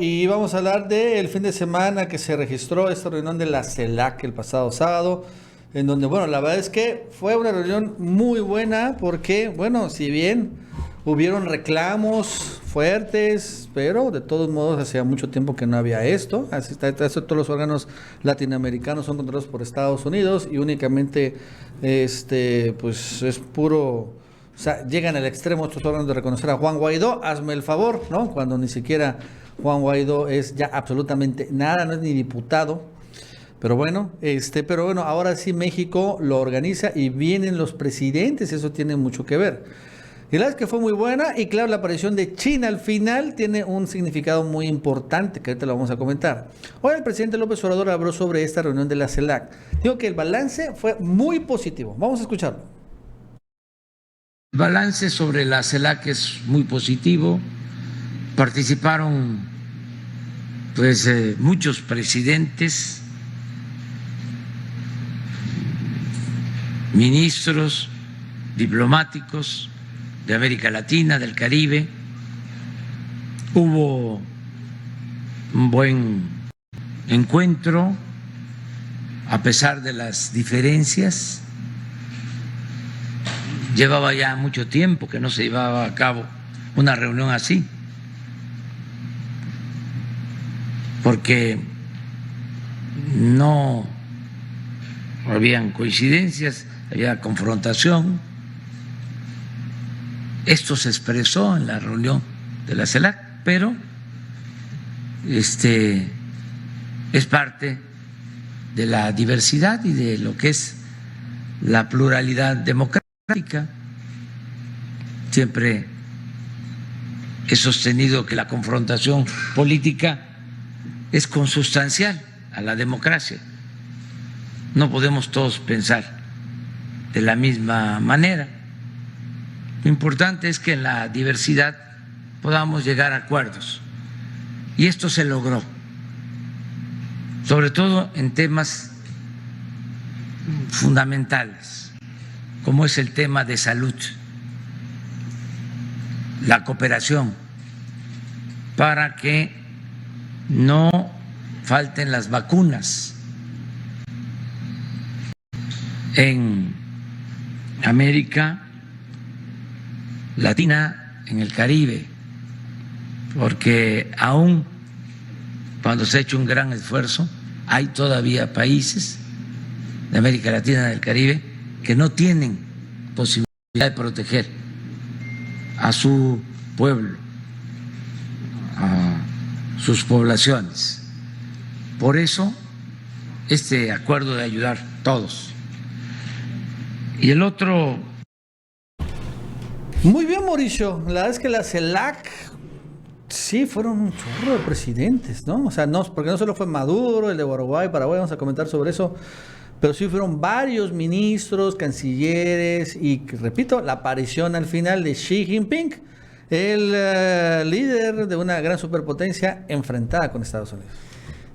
Y vamos a hablar del fin de semana que se registró esta reunión de la CELAC el pasado sábado, en donde, bueno, la verdad es que fue una reunión muy buena porque, bueno, si bien hubieron reclamos fuertes, pero de todos modos hacía mucho tiempo que no había esto. Así está, todos los órganos latinoamericanos son controlados por Estados Unidos y únicamente, pues es puro. O sea, llegan al extremo estos órganos de reconocer a Juan Guaidó, hazme el favor, ¿no? Cuando ni siquiera Juan Guaidó es ya absolutamente nada, no es ni diputado. Pero bueno, ahora sí México lo organiza y vienen los presidentes, eso tiene mucho que ver. Y la verdad es que fue muy buena y claro, la aparición de China al final tiene un significado muy importante que ahorita lo vamos a comentar. Hoy el presidente López Obrador habló sobre esta reunión de la CELAC. Digo que el balance fue muy positivo. Vamos a escucharlo. El balance sobre la CELAC es muy positivo. Participaron muchos presidentes, ministros, diplomáticos de América Latina, del Caribe. Hubo un buen encuentro a pesar de las diferencias. Llevaba ya mucho tiempo que no se llevaba a cabo una reunión así, porque no habían coincidencias, había confrontación. Esto se expresó en la reunión de la CELAC, pero es parte de la diversidad y de lo que es la pluralidad democrática. Siempre he sostenido que la confrontación política es consustancial a la democracia. No podemos todos pensar de la misma manera. Lo importante es que en la diversidad podamos llegar a acuerdos. Y esto se logró, sobre todo en temas fundamentales, como es el tema de salud, la cooperación, para que no falten las vacunas en América Latina, en el Caribe, porque aún cuando se ha hecho un gran esfuerzo, hay todavía países de América Latina y del Caribe que no tienen posibilidad de proteger a su pueblo, a sus poblaciones. Por eso, este acuerdo de ayudar a todos. Y el otro. Muy bien, Mauricio. La verdad es que la CELAC, sí, fueron un chorro de presidentes, ¿no? O sea, no, porque no solo fue Maduro, el de Uruguay, Paraguay, vamos a comentar sobre eso, pero sí fueron varios ministros, cancilleres y, repito, la aparición al final de Xi Jinping, el líder de una gran superpotencia enfrentada con Estados Unidos.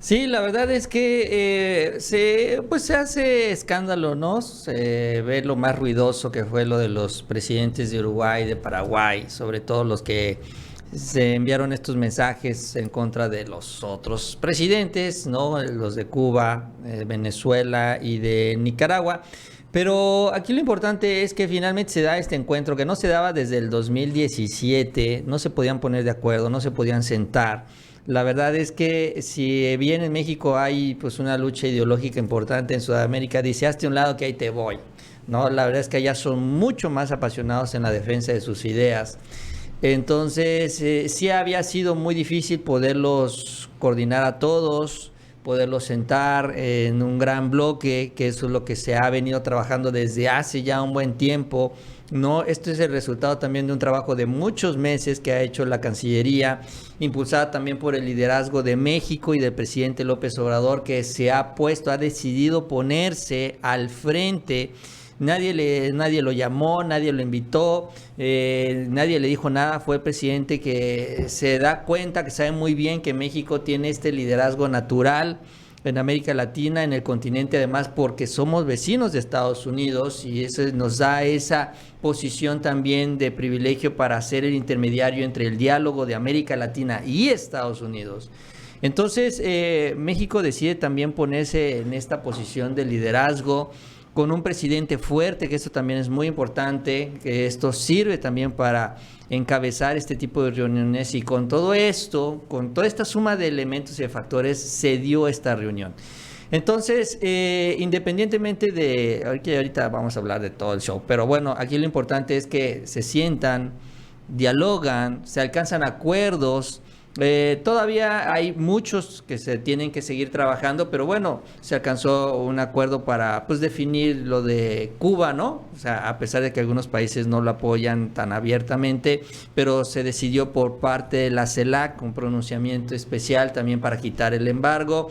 Sí, la verdad es que se hace escándalo, ¿no? Se ve lo más ruidoso que fue lo de los presidentes de Uruguay, de Paraguay, sobre todo los que se enviaron estos mensajes en contra de los otros presidentes, ¿no? Los de Cuba, Venezuela y de Nicaragua. Pero aquí lo importante es que finalmente se da este encuentro que no se daba desde el 2017, no se podían poner de acuerdo, no se podían sentar. La verdad es que si bien en México hay pues una lucha ideológica importante, en Sudamérica dice hazte un lado que ahí te voy, ¿no? La verdad es que allá son mucho más apasionados en la defensa de sus ideas. Entonces sí había sido muy difícil poderlos coordinar a todos, poderlos sentar en un gran bloque, que eso es lo que se ha venido trabajando desde hace ya un buen tiempo, ¿no? Esto es el resultado también de un trabajo de muchos meses que ha hecho la Cancillería, impulsada también por el liderazgo de México y del presidente López Obrador, que se ha puesto, ha decidido ponerse al frente. Nadie lo llamó, nadie lo invitó, nadie le dijo nada. Fue el presidente que se da cuenta, que sabe muy bien que México tiene este liderazgo natural en América Latina, en el continente, además porque somos vecinos de Estados Unidos y eso nos da esa posición también de privilegio para ser el intermediario entre el diálogo de América Latina y Estados Unidos. Entonces, México decide también ponerse en esta posición de liderazgo con un presidente fuerte, que esto también es muy importante, que esto sirve también para encabezar este tipo de reuniones, y con todo esto, con toda esta suma de elementos y de factores, se dio esta reunión. Entonces, independientemente de, ahorita vamos a hablar de todo el show, pero bueno, aquí lo importante es que se sientan, dialogan, se alcanzan acuerdos. Todavía hay muchos que se tienen que seguir trabajando, pero bueno, se alcanzó un acuerdo para pues definir lo de Cuba, ¿no? O sea, a pesar de que algunos países no lo apoyan tan abiertamente, pero se decidió por parte de la CELAC un pronunciamiento especial también para quitar el embargo.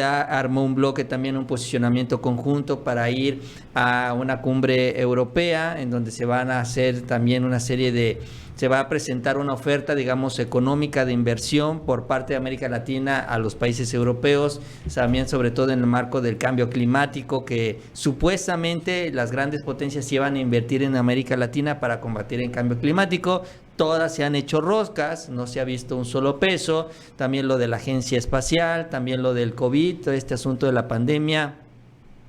Armó un bloque también, un posicionamiento conjunto para ir a una cumbre europea en donde se van a hacer también una serie de... Se va a presentar una oferta, digamos, económica de inversión por parte de América Latina a los países europeos, también sobre todo en el marco del cambio climático, que supuestamente las grandes potencias iban a invertir en América Latina para combatir el cambio climático. Todas se han hecho roscas, no se ha visto un solo peso. También lo de la agencia espacial, también lo del COVID, todo este asunto de la pandemia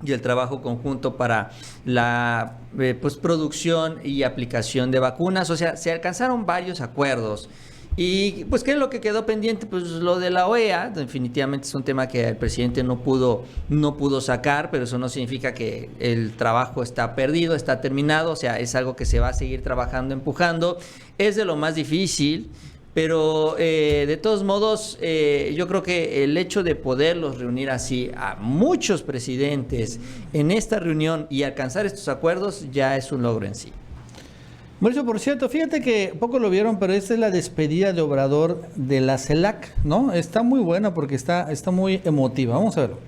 y el trabajo conjunto para la pues, producción y aplicación de vacunas. O sea, se alcanzaron varios acuerdos. Y pues, ¿qué es lo que quedó pendiente? Pues lo de la OEA, definitivamente es un tema que el presidente no pudo sacar, pero eso no significa que el trabajo está perdido, está terminado. O sea, es algo que se va a seguir trabajando, empujando. Es de lo más difícil. Pero de todos modos, yo creo que el hecho de poderlos reunir así a muchos presidentes en esta reunión y alcanzar estos acuerdos ya es un logro en sí. Mauricio, por cierto, fíjate que poco lo vieron, pero esta es la despedida de Obrador de la CELAC, ¿no? Está muy buena porque está muy emotiva. Vamos a verlo.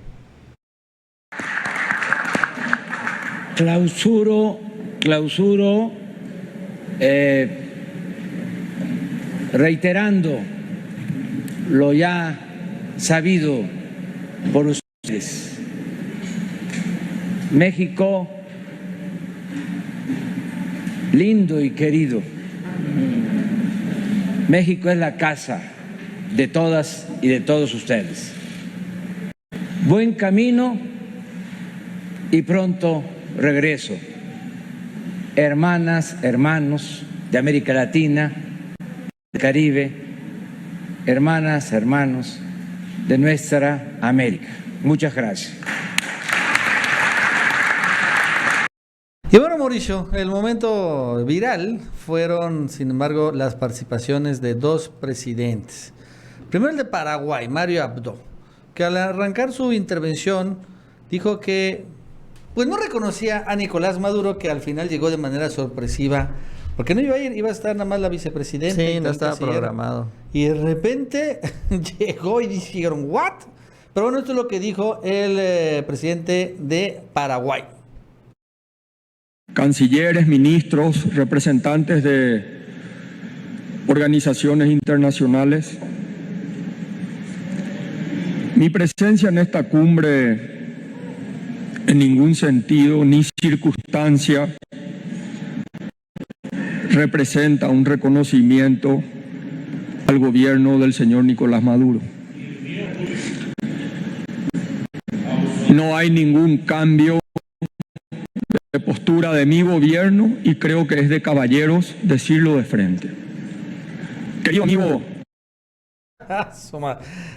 Clausuro, reiterando lo ya sabido por ustedes. México, lindo y querido. México es la casa de todas y de todos ustedes. Buen camino y pronto regreso. Hermanas, hermanos de América Latina, del Caribe, hermanas, hermanos de nuestra América. Muchas gracias. Y bueno, Mauricio, el momento viral fueron, sin embargo, las participaciones de dos presidentes. Primero el de Paraguay, Mario Abdo, que al arrancar su intervención dijo que pues no reconocía a Nicolás Maduro, que al final llegó de manera sorpresiva, porque no iba a ir, iba a estar nada más la vicepresidenta. Sí, no estaba programado. Y de repente llegó y dijeron, ¿what? Pero bueno, esto es lo que dijo el presidente de Paraguay. Cancilleres, ministros, representantes de organizaciones internacionales. Mi presencia en esta cumbre en ningún sentido ni circunstancia representa un reconocimiento al gobierno del señor Nicolás Maduro. No hay ningún cambio de postura de mi gobierno y creo que es de caballeros decirlo de frente. Querido amigo,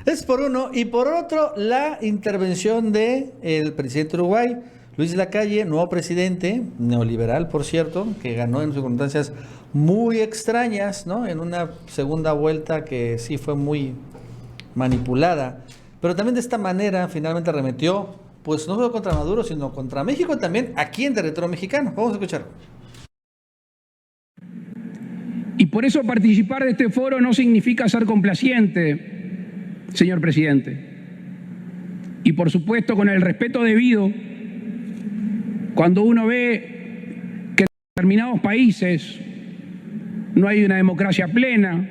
es por uno. Y por otro, la intervención del presidente de Uruguay, Luis Lacalle, nuevo presidente, neoliberal, por cierto, que ganó en circunstancias muy extrañas, ¿no? En una segunda vuelta que sí fue muy manipulada. Pero también de esta manera finalmente arremetió, pues no solo contra Maduro, sino contra México también, aquí en territorio mexicano. Vamos a escucharlo. Y por eso participar de este foro no significa ser complaciente, señor presidente. Y por supuesto con el respeto debido, cuando uno ve que en determinados países no hay una democracia plena,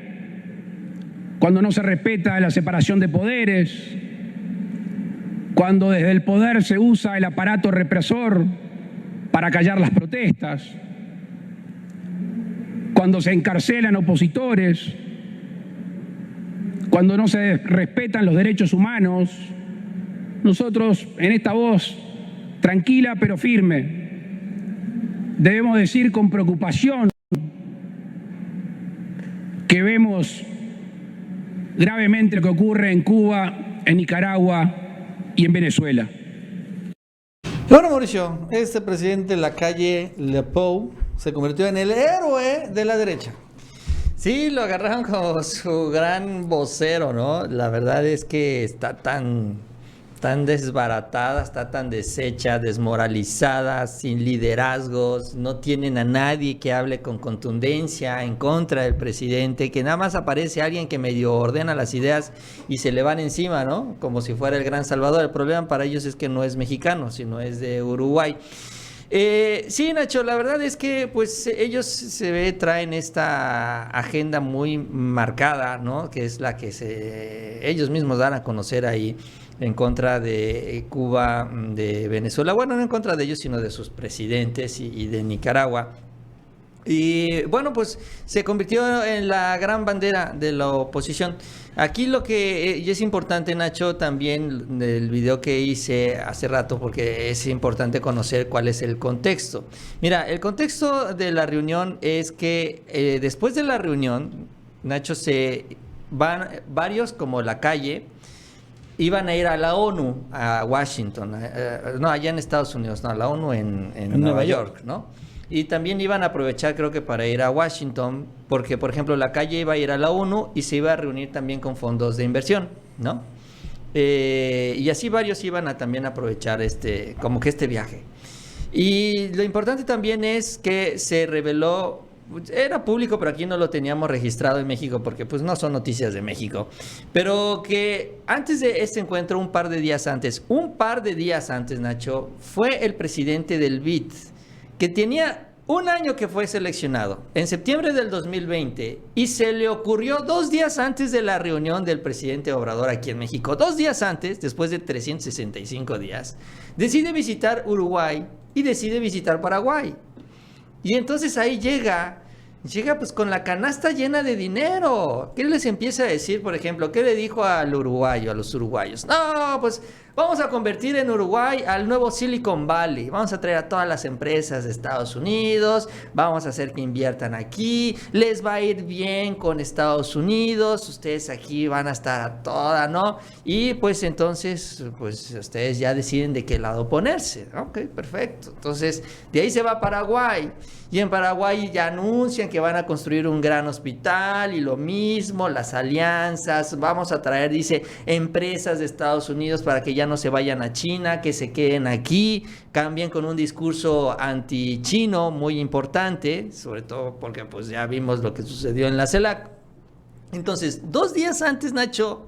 cuando no se respeta la separación de poderes, cuando desde el poder se usa el aparato represor para callar las protestas, cuando se encarcelan opositores, cuando no se respetan los derechos humanos, nosotros en esta voz tranquila pero firme debemos decir con preocupación que vemos gravemente lo que ocurre en Cuba, en Nicaragua y en Venezuela. Bueno, Mauricio, este presidente Lacalle Pou se convirtió en el héroe de la derecha. Sí, lo agarraron como su gran vocero, ¿no? La verdad es que está tan desbaratada, está tan deshecha, desmoralizada, sin liderazgos, no tienen a nadie que hable con contundencia en contra del presidente, que nada más aparece alguien que medio ordena las ideas y se le van encima, ¿no? Como si fuera el gran salvador. El problema para ellos es que no es mexicano, sino es de Uruguay. Sí, Nacho, la verdad es que pues ellos traen esta agenda muy marcada, ¿no? Que es la que ellos mismos dan a conocer ahí en contra de Cuba, de Venezuela. Bueno, no en contra de ellos, sino de sus presidentes y de Nicaragua. Y bueno, pues se convirtió en la gran bandera de la oposición. Aquí lo que es importante, Nacho, también del video que hice hace rato, porque es importante conocer cuál es el contexto. Mira, el contexto de la reunión es que después de la reunión, Nacho, se van varios como Lacalle, iban a ir a la ONU, a Washington, no, allá en Estados Unidos, no, a la ONU en Nueva York, ¿no? Y también iban a aprovechar, creo que para ir a Washington, porque, por ejemplo, Lacalle iba a ir a la ONU y se iba a reunir también con fondos de inversión, ¿no? Y así varios iban a también aprovechar como que este viaje. Y lo importante también es que se reveló, era público, pero aquí no lo teníamos registrado en México porque pues no son noticias de México, pero que antes de este encuentro, un par de días antes, Nacho, fue el presidente del BID, que tenía un año que fue seleccionado, en septiembre del 2020, y se le ocurrió 2 días antes de la reunión del presidente Obrador aquí en México, 2 días antes, después de 365 días, decide visitar Uruguay y decide visitar Paraguay. Y entonces ahí llega pues con la canasta llena de dinero. ¿Qué les empieza a decir, por ejemplo? ¿Qué le dijo a los uruguayos? No, pues vamos a convertir en Uruguay al nuevo Silicon Valley. Vamos a traer a todas las empresas de Estados Unidos. Vamos a hacer que inviertan aquí. Les va a ir bien con Estados Unidos. Ustedes aquí van a estar a toda, ¿no? Y pues entonces, pues ustedes ya deciden de qué lado ponerse. Ok, perfecto. Entonces, de ahí se va a Paraguay. Y en Paraguay ya anuncian que van a construir un gran hospital y lo mismo, las alianzas. Vamos a traer, dice, empresas de Estados Unidos para que ya no se vayan a China, que se queden aquí. Cambien con un discurso anti-chino muy importante, sobre todo porque pues ya vimos lo que sucedió en la CELAC. Entonces, 2 días antes, Nacho,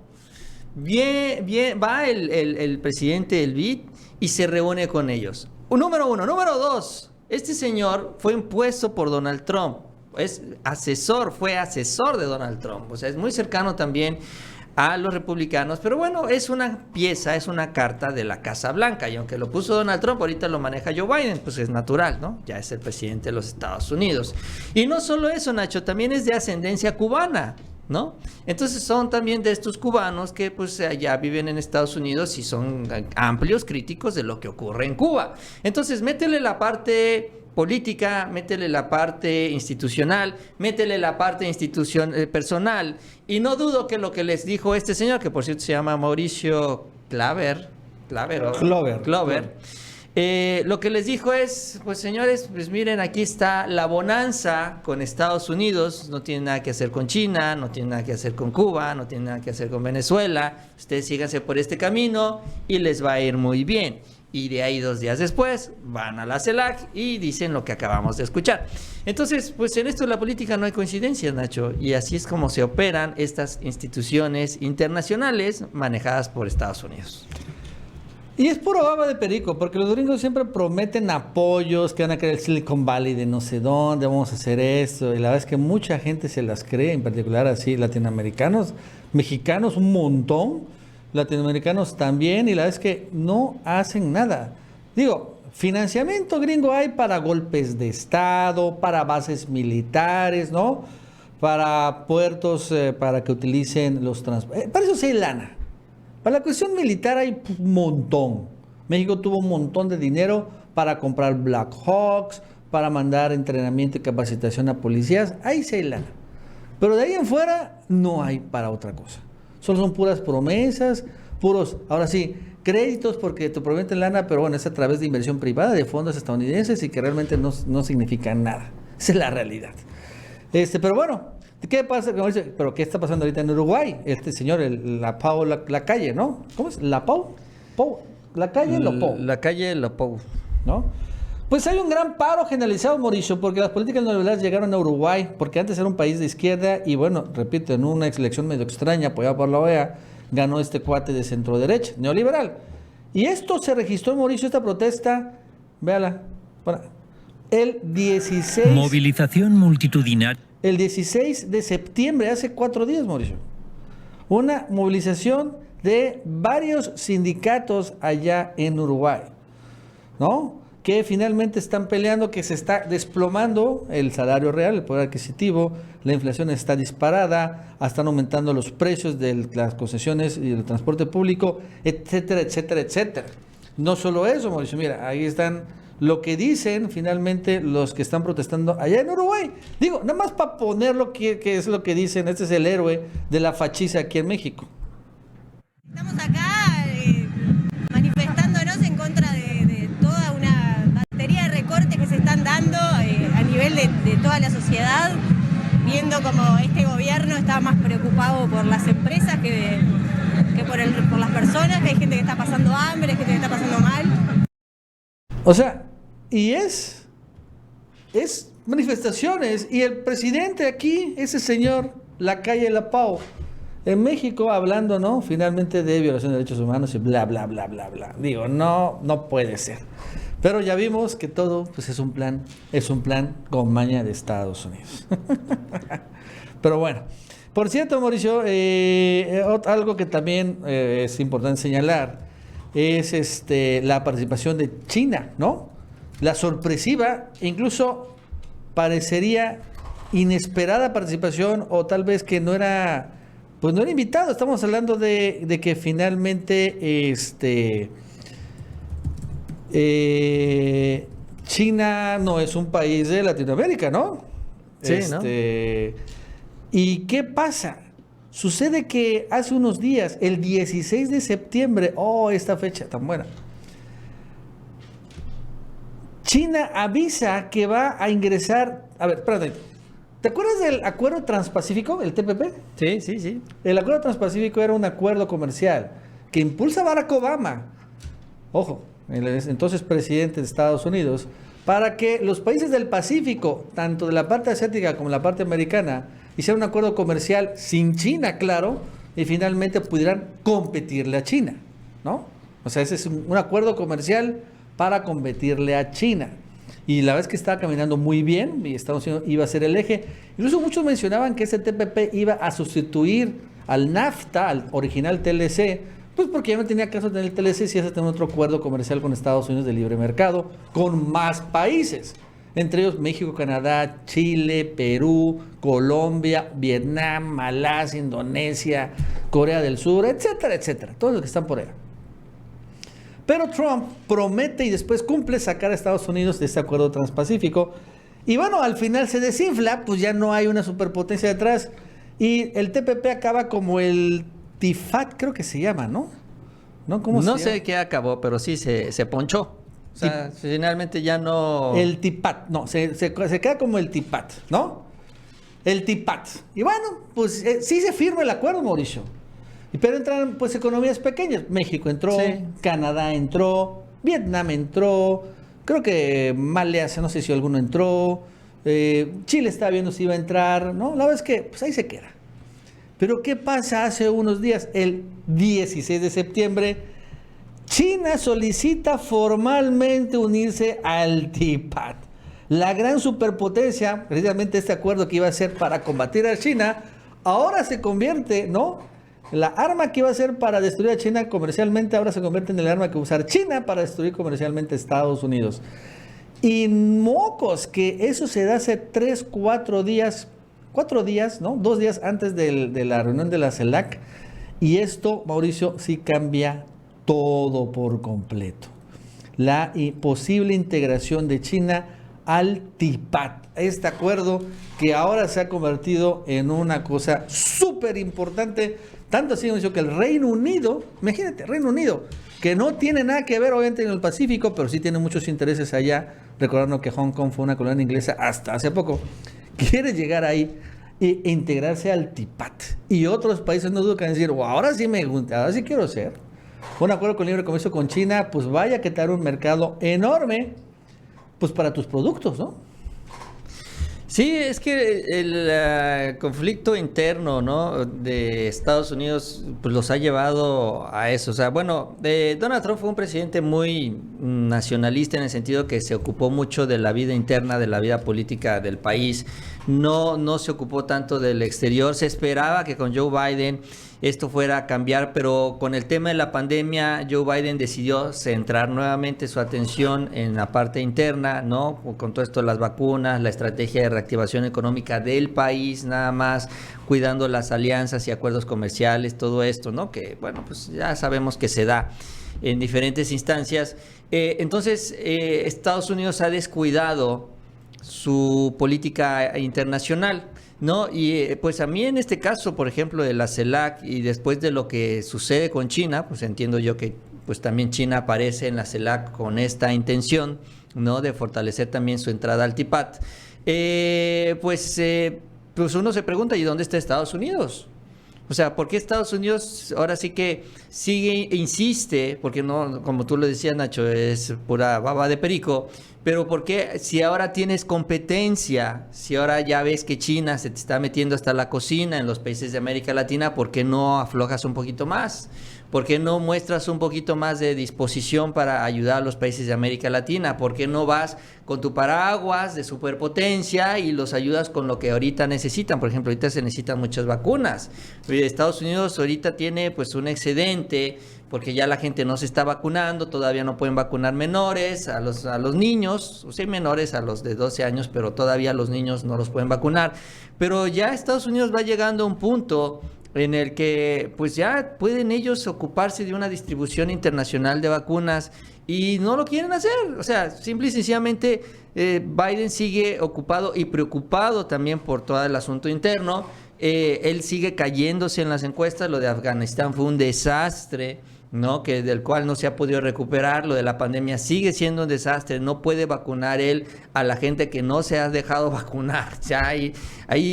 va el presidente del BID y se reúne con ellos. Número 1. Número 2. Este señor fue impuesto por Donald Trump, fue asesor de Donald Trump, o sea, es muy cercano también a los republicanos, pero bueno, es una pieza, es una carta de la Casa Blanca, y aunque lo puso Donald Trump, ahorita lo maneja Joe Biden, pues es natural, ¿no? Ya es el presidente de los Estados Unidos. Y no solo eso, Nacho, también es de ascendencia cubana, ¿no? Entonces son también de estos cubanos que pues allá viven en Estados Unidos y son amplios críticos de lo que ocurre en Cuba. Entonces métele la parte política, métele la parte institucional, métele la parte personal, y no dudo que lo que les dijo este señor, que por cierto se llama Mauricio Clover. Lo que les dijo es, pues señores, pues miren, aquí está la bonanza con Estados Unidos, no tiene nada que hacer con China, no tiene nada que hacer con Cuba, no tiene nada que hacer con Venezuela, ustedes síganse por este camino y les va a ir muy bien. Y de ahí 2 días después van a la CELAC y dicen lo que acabamos de escuchar. Entonces, pues en esto de la política no hay coincidencias, Nacho, y así es como se operan estas instituciones internacionales manejadas por Estados Unidos. Y es puro baba de perico, porque los gringos siempre prometen apoyos, que van a crear el Silicon Valley de no sé dónde, vamos a hacer esto. Y la verdad es que mucha gente se las cree, en particular así latinoamericanos, mexicanos, un montón. latinoamericanos también, y la verdad es que no hacen nada. Digo, financiamiento gringo hay para golpes de Estado, para bases militares, ¿no? Para puertos, para que utilicen los transportes. Para eso sí hay lana. Para la cuestión militar hay un montón. México tuvo un montón de dinero para comprar Black Hawks, para mandar entrenamiento y capacitación a policías. Ahí sí hay lana. Pero de ahí en fuera no hay para otra cosa. Solo son puras promesas, puros, ahora sí, créditos porque te prometen lana, pero bueno, es a través de inversión privada, de fondos estadounidenses y que realmente no significan nada. Esa es la realidad. Pero bueno, ¿qué pasa? Pero ¿qué está pasando ahorita en Uruguay? Este señor, la calle, ¿no? ¿Cómo es? La calle Lopou. La calle Lopou. ¿No? Pues hay un gran paro generalizado, Mauricio, porque las políticas neoliberales llegaron a Uruguay, porque antes era un país de izquierda y bueno, repito, en una elección medio extraña apoyada por la OEA, ganó este cuate de centro derecha, neoliberal. Y esto se registró, Mauricio, esta protesta, véala, el 16... Movilización multitudinaria. El 16 de septiembre, hace 4 días, Mauricio. Una movilización de varios sindicatos allá en Uruguay, ¿no? Que finalmente están peleando, que se está desplomando el salario real, el poder adquisitivo, la inflación está disparada, están aumentando los precios de las concesiones y del transporte público, etcétera, etcétera, etcétera. No solo eso, Mauricio, mira, ahí están lo que dicen finalmente los que están protestando allá en Uruguay. Digo, nada más para ponerlo que es lo que dicen, este es el héroe de la fachiza aquí en México. Estamos acá manifestándonos en contra de toda una batería de recortes que se están dando a nivel de toda la sociedad, viendo como este gobierno está más preocupado por las empresas que por las personas, que hay gente que está pasando hambre, hay gente que está pasando mal. O sea, y es manifestaciones, y el presidente aquí, ese señor, la calle Lopou, en México hablando, ¿no? Finalmente de violación de derechos humanos y bla, bla, bla, bla, bla. Digo, no puede ser. Pero ya vimos que todo, pues es un plan con maña de Estados Unidos. Pero bueno, por cierto, Mauricio, algo que también es importante señalar es la participación de China, ¿no? La sorpresiva, incluso parecería inesperada participación, o tal vez que no era invitado. Estamos hablando de que finalmente China no es un país de Latinoamérica, ¿no? Sí, ¿no? ¿Y qué pasa? Sucede que hace unos días, el 16 de septiembre, esta fecha tan buena, China avisa que va a ingresar, a ver, espérate, ¿te acuerdas del Acuerdo Transpacífico, el TPP? Sí. El Acuerdo Transpacífico era un acuerdo comercial que impulsa Barack Obama, ojo, el entonces presidente de Estados Unidos, para que los países del Pacífico, tanto de la parte asiática como la parte americana, hicieran un acuerdo comercial sin China, claro, y finalmente pudieran competirle a China, ¿no? O sea, ese es un acuerdo comercial para competirle a China. Y la verdad es que estaba caminando muy bien y Estados Unidos iba a ser el eje. Incluso muchos mencionaban que ese TPP iba a sustituir al NAFTA, al original TLC, pues porque ya no tenía caso tener el TLC si ibas a tener otro acuerdo comercial con Estados Unidos de libre mercado, con más países. Entre ellos México, Canadá, Chile, Perú, Colombia, Vietnam, Malasia, Indonesia, Corea del Sur, etcétera, etcétera. Todos los que están por allá. Pero Trump promete y después cumple sacar a Estados Unidos de este acuerdo transpacífico. Y bueno, al final se desinfla, pues ya no hay una superpotencia detrás. Y el TPP acaba como el TIFAT, creo que se llama, ¿no? ¿Cómo se llama? No sé qué acabó, pero sí se ponchó. O sea, finalmente ya no... El TIPAT, no, se queda como el TIPAT, ¿no? El TIPAT. Y bueno, pues sí se firma el acuerdo, Mauricio. Pero entran pues economías pequeñas. México entró, sí. Canadá entró, Vietnam entró, creo que Malasia, no sé si alguno entró, Chile estaba viendo si iba a entrar, ¿no? La verdad es que pues ahí se queda. Pero ¿qué pasa hace unos días? El 16 de septiembre, China solicita formalmente unirse al TIPAT. La gran superpotencia, precisamente este acuerdo que iba a ser para combatir a China, ahora se convierte, ¿no?, La arma que iba a ser para destruir a China comercialmente ahora se convierte en el arma que va a usar China para destruir comercialmente a Estados Unidos. Y mocos, que eso se da hace 4 días, ¿no? 2 días antes de la reunión de la CELAC. Y esto, Mauricio, sí cambia todo por completo. La posible integración de China al TIPAD. Este acuerdo que ahora se ha convertido en una cosa súper importante. Tanto así que el Reino Unido, imagínate, Reino Unido, que no tiene nada que ver obviamente en el Pacífico, pero sí tiene muchos intereses allá, recordando que Hong Kong fue una colonia inglesa hasta hace poco, quiere llegar ahí e integrarse al TIPAD. Y otros países no dudan en decir, wow, ahora sí me gusta, ahora sí quiero ser. Un acuerdo con libre comercio con China, pues vaya que te dará un mercado enorme, pues para tus productos, ¿no? Sí, es que el conflicto interno, ¿no?, de Estados Unidos pues los ha llevado a eso. O sea, bueno, Donald Trump fue un presidente muy nacionalista en el sentido que se ocupó mucho de la vida interna, de la vida política del país. No se ocupó tanto del exterior. Se esperaba que con Joe Biden esto fuera a cambiar, pero con el tema de la pandemia, Joe Biden decidió centrar nuevamente su atención en la parte interna, ¿no? Con todo esto de las vacunas, la estrategia de reactivación económica del país, nada más, cuidando las alianzas y acuerdos comerciales, todo esto, ¿no? Que, bueno, pues ya sabemos que se da en diferentes instancias. Entonces, Estados Unidos ha descuidado su política internacional, ¿no? Y pues a mí en este caso, por ejemplo, de la CELAC y después de lo que sucede con China, pues entiendo yo que pues también China aparece en la CELAC con esta intención, ¿no?, de fortalecer también su entrada al TIPAD. Pues uno se pregunta, ¿y dónde está Estados Unidos? O sea, ¿por qué Estados Unidos ahora sí que sigue e insiste? Porque no, como tú lo decías, Nacho, es pura baba de perico. Pero ¿por qué, si ahora tienes competencia, si ahora ya ves que China se te está metiendo hasta la cocina en los países de América Latina, ¿por qué no aflojas un poquito más? ¿Por qué no muestras un poquito más de disposición para ayudar a los países de América Latina? ¿Por qué no vas con tu paraguas de superpotencia y los ayudas con lo que ahorita necesitan? Por ejemplo, ahorita se necesitan muchas vacunas. Estados Unidos ahorita tiene pues un excedente porque ya la gente no se está vacunando, todavía no pueden vacunar menores, a los niños, o sea, menores a los de 12 años, pero todavía los niños no los pueden vacunar. Pero ya Estados Unidos va llegando a un punto en el que pues ya pueden ellos ocuparse de una distribución internacional de vacunas y no lo quieren hacer. O sea, simple y sencillamente Biden sigue ocupado y preocupado también por todo el asunto interno. Él sigue cayéndose en las encuestas. Lo de Afganistán fue un desastre, ¿no?, que del cual no se ha podido recuperar. Lo de la pandemia sigue siendo un desastre. No puede vacunar él a la gente que no se ha dejado vacunar. Ya ahí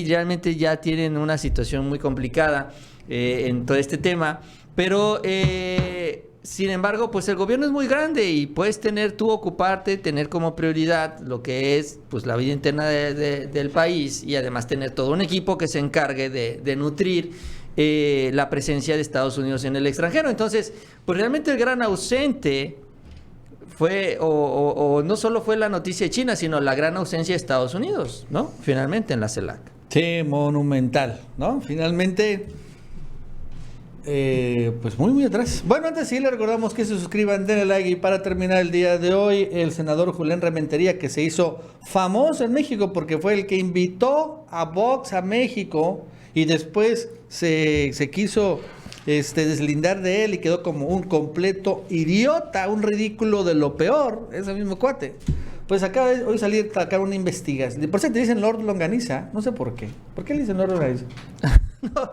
realmente ya tienen una situación muy complicada en todo este tema. Pero sin embargo, pues el gobierno es muy grande y puedes tener como prioridad lo que es pues la vida interna del país y además tener todo un equipo que se encargue de nutrir la presencia de Estados Unidos en el extranjero. Entonces, pues realmente el gran ausente fue, o no solo fue la noticia de China, sino la gran ausencia de Estados Unidos, ¿no? Finalmente en la CELAC. Sí, monumental, ¿no? Finalmente, pues muy atrás. Bueno, antes sí le recordamos que se suscriban, denle like, y para terminar el día de hoy, el senador Julián Rementería, que se hizo famoso en México porque fue el que invitó a Vox a México y después se quiso deslindar de él y quedó como un completo idiota, un ridículo de lo peor, ese mismo cuate. Pues acaba de hoy salir a sacar una investigación. Por cierto, te dicen Lord Longaniza, no sé por qué. ¿Por qué le dicen Lord Longaniza?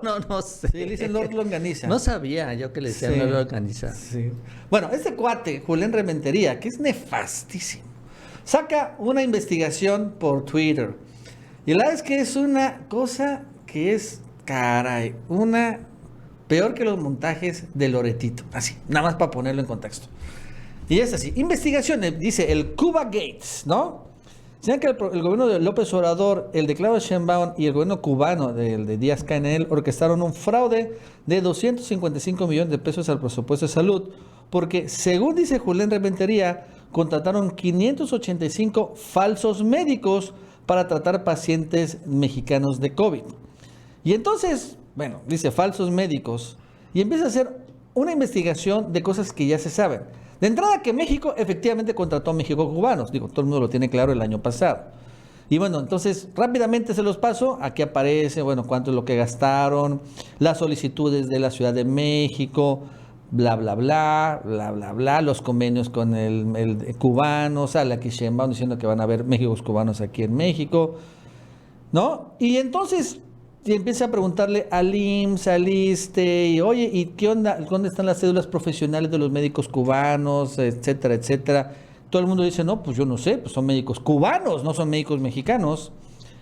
No sé. Sí, le dicen Lord Longaniza. No sabía yo que le decían Lord Longaniza. Sí. Bueno, este cuate, Julián Rementería, que es nefastísimo, saca una investigación por Twitter. Y la verdad es que es una cosa que es, caray, una peor que los montajes de Loretito. Así, nada más para ponerlo en contexto. Y es así, investigaciones, dice el Cuba Gates, ¿no? Señalan que el gobierno de López Obrador, el de Claudia Sheinbaum y el gobierno cubano de Díaz-Canel orquestaron un fraude de 255 millones de pesos al presupuesto de salud, porque, según dice Julián Rementería, contrataron 585 falsos médicos para tratar pacientes mexicanos de COVID. Y entonces, bueno, dice falsos médicos, y empieza a hacer una investigación de cosas que ya se saben. De entrada que México efectivamente contrató a México cubanos, digo, todo el mundo lo tiene claro el año pasado. Y bueno, entonces rápidamente se los paso, aquí aparece, bueno, cuánto es lo que gastaron, las solicitudes de la Ciudad de México, bla, bla, bla, bla, bla, bla, los convenios con el cubano, sale aquí Sheinbaum diciendo que van a haber Méxicos cubanos aquí en México, ¿no? Y entonces y empieza a preguntarle al IMSS, al ISSSTE, y oye, ¿y qué onda? ¿Dónde están las cédulas profesionales de los médicos cubanos, etcétera, etcétera? Todo el mundo dice, no, pues yo no sé, pues son médicos cubanos, no son médicos mexicanos.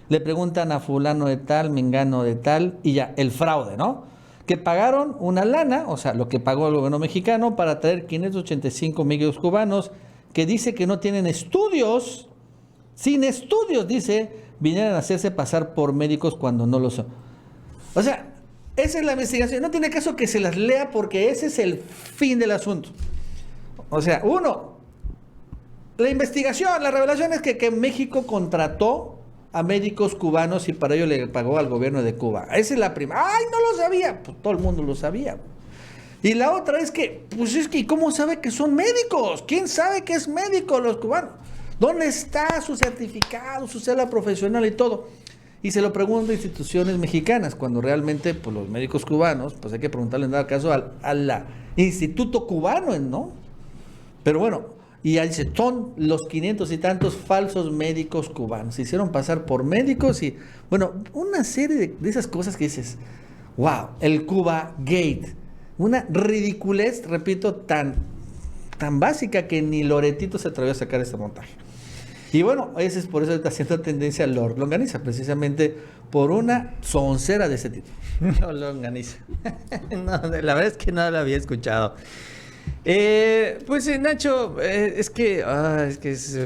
Le preguntan a fulano de tal, mengano de tal, y ya, el fraude, ¿no? Que pagaron una lana, o sea, lo que pagó el gobierno mexicano para traer 585 médicos cubanos, que dice que no tienen estudios, sin estudios, dice, vinieran a hacerse pasar por médicos cuando no lo son. O sea, esa es la investigación. No tiene caso que se las lea porque ese es el fin del asunto. O sea, uno, la investigación, la revelación es que México contrató a médicos cubanos y para ello le pagó al gobierno de Cuba. Esa es la primera. ¡Ay, no lo sabía! Pues todo el mundo lo sabía. Y la otra es que, pues es que, ¿cómo sabe que son médicos? ¿Quién sabe que es médico los cubanos? ¿Dónde está su certificado, su cédula profesional y todo? Y se lo pregunto a instituciones mexicanas, cuando realmente, pues los médicos cubanos, pues hay que preguntarle en dado caso al Instituto Cubano, ¿no? Pero bueno, y ahí dice, son los 500 y tantos falsos médicos cubanos. Se hicieron pasar por médicos y, bueno, una serie de esas cosas que dices, wow, el Cuba Gate. Una ridiculez, repito, tan básica que ni Loretito se atrevió a sacar este montaje. Y bueno, ese es por eso está haciendo tendencia a Lord Longaniza, precisamente por una soncera de ese tipo. No, Longaniza. No, la verdad es que no lo había escuchado. Pues Nacho,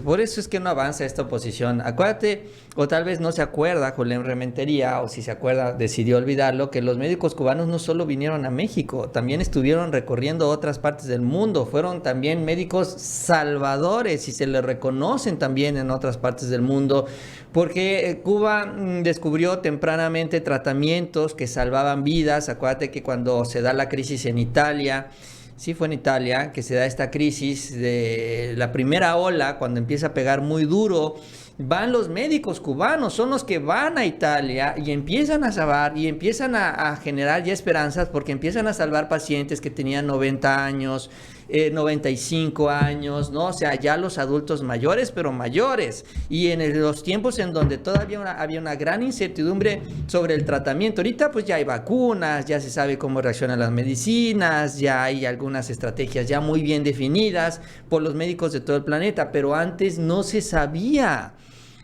por eso es que no avanza esta oposición. Acuérdate, o tal vez no se acuerda, Julián Rementería, o si se acuerda, decidió olvidarlo, que los médicos cubanos no solo vinieron a México, también estuvieron recorriendo otras partes del mundo, fueron también médicos salvadores y se les reconocen también en otras partes del mundo, porque Cuba descubrió tempranamente tratamientos que salvaban vidas. Acuérdate que cuando se da la crisis en Italia, sí fue en Italia que se da esta crisis de la primera ola, cuando empieza a pegar muy duro, van los médicos cubanos, son los que van a Italia y empiezan a salvar y empiezan a generar ya esperanzas porque empiezan a salvar pacientes que tenían 90 años, 95 años, ¿no? O sea, ya los adultos mayores, pero mayores. Y en los tiempos en donde todavía había una gran incertidumbre sobre el tratamiento. Ahorita pues ya hay vacunas, ya se sabe cómo reaccionan las medicinas, ya hay algunas estrategias ya muy bien definidas por los médicos de todo el planeta, pero antes no se sabía.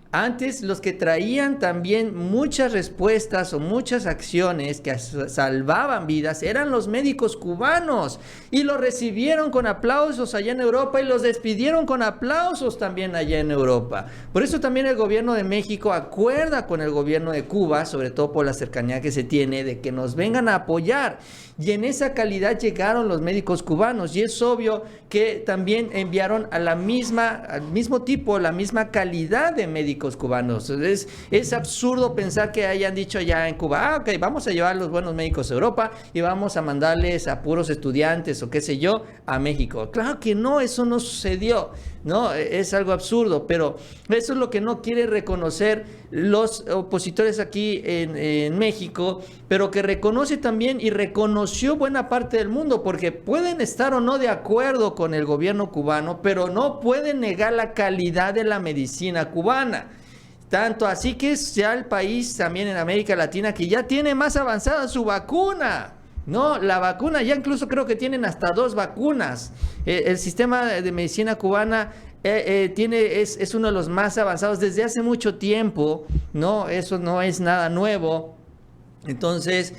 Antes los que traían también muchas respuestas o muchas acciones que salvaban vidas eran los médicos cubanos y los recibieron con aplausos allá en Europa y los despidieron con aplausos también allá en Europa. Por eso también el gobierno de México acuerda con el gobierno de Cuba, sobre todo por la cercanía que se tiene, de que nos vengan a apoyar. Y en esa calidad llegaron los médicos cubanos y es obvio que también enviaron a al mismo tipo, la misma calidad de médicos cubanos. Es absurdo pensar que hayan dicho ya en Cuba, ok, vamos a llevar los buenos médicos a Europa y vamos a mandarles a puros estudiantes o qué sé yo a México. Claro que no, eso no sucedió, ¿no? Es algo absurdo, pero eso es lo que no quieren reconocer los opositores aquí en México, pero que reconoce también y reconoció buena parte del mundo, porque pueden estar o no de acuerdo con el gobierno cubano, pero no pueden negar la calidad de la medicina cubana. Tanto así que es ya el país también en América Latina que ya tiene más avanzada su vacuna. No, la vacuna, ya incluso creo que tienen hasta 2 vacunas. El sistema de medicina cubana es uno de los más avanzados desde hace mucho tiempo, ¿no? Eso no es nada nuevo. Entonces,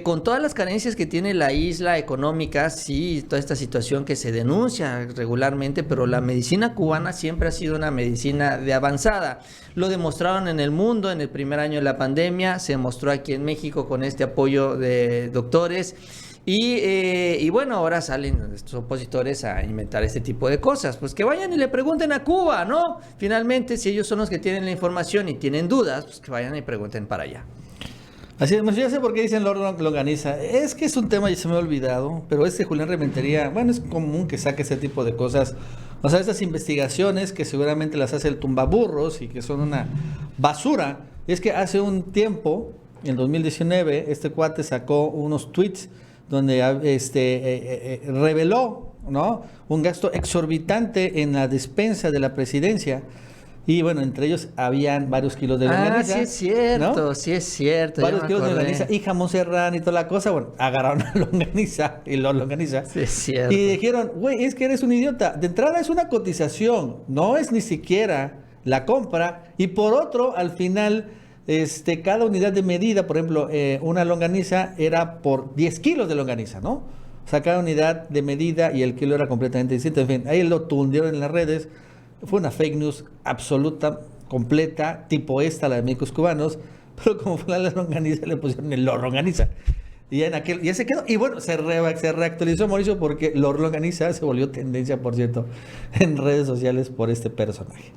con todas las carencias que tiene la isla económicas, sí, toda esta situación que se denuncia regularmente, pero la medicina cubana siempre ha sido una medicina de avanzada. Lo demostraron en el mundo en el primer año de la pandemia, se demostró aquí en México con este apoyo de doctores. Y bueno, ahora salen estos opositores a inventar este tipo de cosas. Pues que vayan y le pregunten a Cuba, ¿no? Finalmente, si ellos son los que tienen la información y tienen dudas, pues que vayan y pregunten para allá. Así es, ya sé por qué dicen Lord Longaniza. Es que es un tema, ya se me ha olvidado, pero Julián Rementería, bueno, es común que saque ese tipo de cosas. O sea, estas investigaciones que seguramente las hace el tumbaburros y que son una basura. Es que hace un tiempo, en 2019, este cuate sacó unos tweets donde reveló, ¿no?, un gasto exorbitante en la despensa de la presidencia. Y bueno, entre ellos habían varios kilos de longaniza. Sí es cierto, ¿no? sí es cierto. Varios kilos de longaniza y jamón serrano y toda la cosa. Bueno, agarraron a longaniza y los longaniza. Sí es cierto. Y dijeron, güey, es que eres un idiota. De entrada es una cotización, no es ni siquiera la compra. Y por otro, al final, cada unidad de medida, por ejemplo, una longaniza era por 10 kilos de longaniza, ¿no? O sea, cada unidad de medida y el kilo era completamente distinto. En fin, ahí lo tundieron en las redes. Fue una fake news absoluta, completa, tipo la de médicos cubanos, pero como fue la longaniza, le pusieron el Lord Longaniza. Y ya se quedó. Y bueno, se reactualizó Mauricio porque Lord Longaniza se volvió tendencia, por cierto, en redes sociales por este personaje.